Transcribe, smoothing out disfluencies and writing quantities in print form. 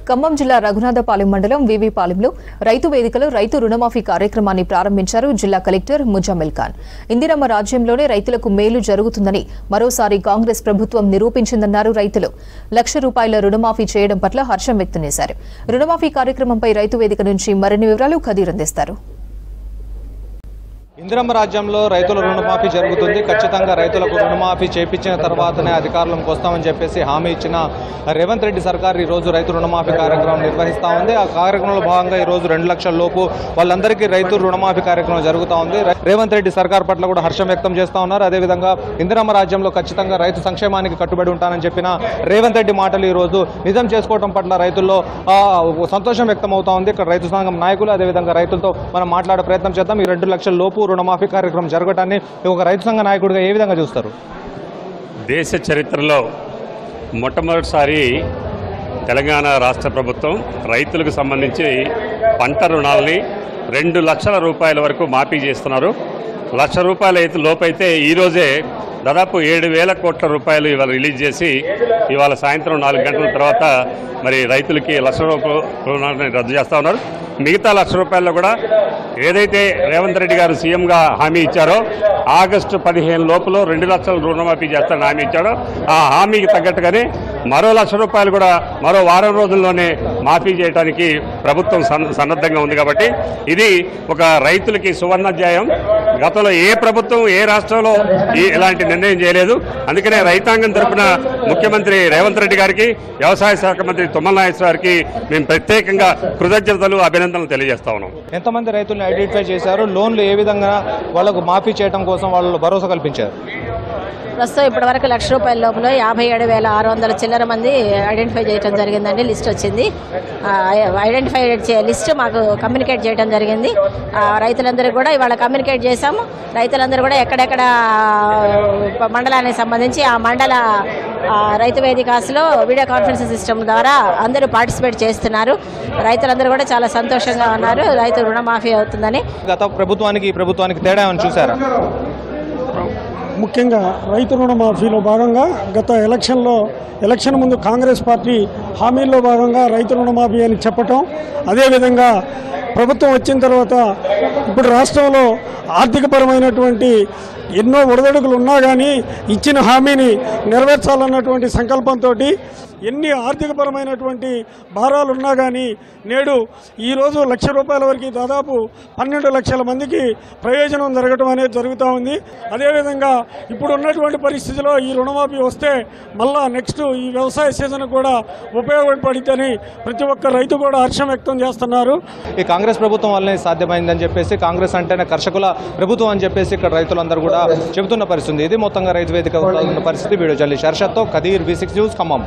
ఖమ్మం జిల్లా రఘునాథపాలెం మండలం వివిపాలెంలో రైతు వేదికలో రైతు రుణమాఫీ కార్యక్రమాన్ని ప్రారంభించారు జిల్లా కలెక్టర్ ముజామిల్ ఖాన్. ఇందిరమ్మ రాజ్యంలోనే రైతులకు మేలు జరుగుతుందని మరోసారి కాంగ్రెస్ ప్రభుత్వం నిరూపించిందన్నారు రైతులు. ₹1,00,000 రుణమాఫీ చేయడం పట్ల హర్షం వ్యక్తం చేశారు. రుణమాఫీ కార్యక్రమంపై రైతు వేదిక నుంచి మరిన్ని వివరాలు ఖదీర్ అందిస్తారు. ఇందిరమ్మ రాజ్యంలో రైతుల రుణమాఫీ జరుగుతుంది. ఖచ్చితంగా రైతులకు రుణమాఫీ చేపించిన తర్వాతనే అధికారంలోకి వస్తామని చెప్పేసి హామీ ఇచ్చిన రేవంత్ రెడ్డి సర్కార్ ఈ రోజు రైతు రుణమాఫీ కార్యక్రమం నిర్వహిస్తూ ఉంది. ఆ కార్యక్రమంలో భాగంగా ఈ రోజు 2 లక్షల లోపు వాళ్ళందరికీ రైతు రుణమాఫీ కార్యక్రమం జరుగుతూ ఉంది. రేవంత్ రెడ్డి సర్కార్ పట్ల కూడా హర్షం వ్యక్తం చేస్తూ ఉన్నారు. అదేవిధంగా ఇందిరమ్మ రాజ్యంలో ఖచ్చితంగా రైతు సంక్షేమానికి కట్టుబడి ఉంటానని చెప్పిన రేవంత్ రెడ్డి మాటలు ఈ రోజు నిజం చేసుకోవడం పట్ల రైతుల్లో సంతోషం వ్యక్తం అవుతా ఉంది. ఇక్కడ రైతు సంఘం నాయకులు అదేవిధంగా రైతులతో మనం మాట్లాడే ప్రయత్నం చేద్దాం. ఈ 2 లక్షల లోపు రుణమాఫీ కార్యక్రమం జరగటాన్ని ఒక రైతు సంఘ నాయకుడిగా ఏ విధంగా చూస్తారు? దేశ చరిత్రలో మొట్టమొదటిసారి తెలంగాణ రాష్ట్ర ప్రభుత్వం రైతులకు సంబంధించి పంట రుణాలని ₹2 లక్షల వరకు మాఫీ చేస్తున్నారు. ₹1,00,000 లోపైతే ఈరోజే దాదాపు 7,000 కోట్ల రూపాయలు ఇవాళ రిలీజ్ చేసి ఇవాళ సాయంత్రం 4 గంటల తర్వాత మరి రైతులకి ₹1,00,000 రుణాన్ని రద్దు చేస్తూ ఉన్నారు. మిగతా ₹1,00,000 కూడా ఏదైతే రేవంత్ రెడ్డి గారు సీఎంగా హామీ ఇచ్చారో ఆగస్టు 15 లోపల 2 లక్షల రుణమాఫీ చేస్తానని హామీ ఇచ్చాడో ఆ హామీకి తగ్గట్టుగానే మరో ₹1,00,000 కూడా మరో వారం రోజుల్లోనే మాఫీ చేయడానికి ప్రభుత్వం సన్నద్ధంగా ఉంది. కాబట్టి ఇది ఒక రైతులకి సువర్ణాధ్యాయం. గతంలో ఏ ప్రభుత్వం ఏ రాష్ట్రంలో ఇలాంటి నిర్ణయం చేయలేదు. అందుకనే రైతాంగం తరఫున ముఖ్యమంత్రి రేవంత్ రెడ్డి గారికి, వ్యవసాయ శాఖ మంత్రి తుమ్మల నాగేశ్వరరావు గారికి మేము ప్రత్యేకంగా కృతజ్ఞతలు అభినందనలు తెలియజేస్తా ఉన్నాం. ఎంతమంది రైతులను ఐడెంటిఫై చేశారు? లోన్లు ఏ విధంగా వాళ్ళకు మాఫీ చేయడం కోసం వాళ్ళు భరోసా కల్పించారు? ప్రస్తుతం ఇప్పటి వరకు ₹1,00,000 లోపల 57,600 చిల్లర మంది ఐడెంటిఫై చేయడం జరిగిందండి. లిస్ట్ వచ్చింది. ఐడెంటిఫై లిస్ట్ మాకు కమ్యూనికేట్ చేయడం జరిగింది. రైతులందరికీ కూడా ఇవాళ కమ్యూనికేట్ చేశాము. రైతులందరూ కూడా ఎక్కడెక్కడ మండలానికి సంబంధించి ఆ మండల రైతు వేదికలో వీడియో కాన్ఫరెన్స్ సిస్టమ్ ద్వారా అందరూ పార్టిసిపేట్ చేస్తున్నారు. రైతులందరూ కూడా చాలా సంతోషంగా ఉన్నారు. రైతు రుణమాఫీ అవుతుందని. గత ప్రభుత్వానికి ఈ ప్రభుత్వానికి తేడా ఏమని చూసారా? ముఖ్యంగా రైతు రుణమాఫీలో భాగంగా గత ఎలక్షన్ ముందు కాంగ్రెస్ పార్టీ హామీల్లో భాగంగా రైతు రుణమాఫీ అని చెప్పటం, అదేవిధంగా ప్రభుత్వం వచ్చిన తర్వాత ఇప్పుడు రాష్ట్రంలో ఆర్థికపరమైనటువంటి ఎన్నో ఒడిదుడుకులు ఉన్నా కానీ ఇచ్చిన హామీని నెరవేర్చాలన్నటువంటి సంకల్పంతో ఎన్ని ఆర్థికపరమైనటువంటి భారాలు ఉన్నా కానీ నేడు ఈరోజు ₹1,00,000 వరకు దాదాపు 12 లక్షల మందికి ప్రయోజనం జరగడం అనేది జరుగుతూ ఉంది. అదేవిధంగా ఇప్పుడు ఉన్నటువంటి పరిస్థితిలో ఈ రుణమాఫీ వస్తే మళ్ళా నెక్స్ట్ ఈ వ్యవసాయ సీజన్ కూడా ఉపయోగపడిద్దని ప్రతి ఒక్క రైతు కూడా హర్షం వ్యక్తం చేస్తున్నారు. ఈ కాంగ్రెస్ ప్రభుత్వం వల్లనే సాధ్యమైందని చెప్పేసి, కాంగ్రెస్ అంటేనే కర్షకుల ప్రభుత్వం అని చెప్పేసి ఇక్కడ రైతులందరూ కూడా చెబుతున్న పరిస్థితి. ఇది మొత్తంగా రైతు వేదిక పరిస్థితి. వీడియో జర్నలిస్ట్ హర్షత్తో ఖదీర్, V6 న్యూస్, ఖమ్మం.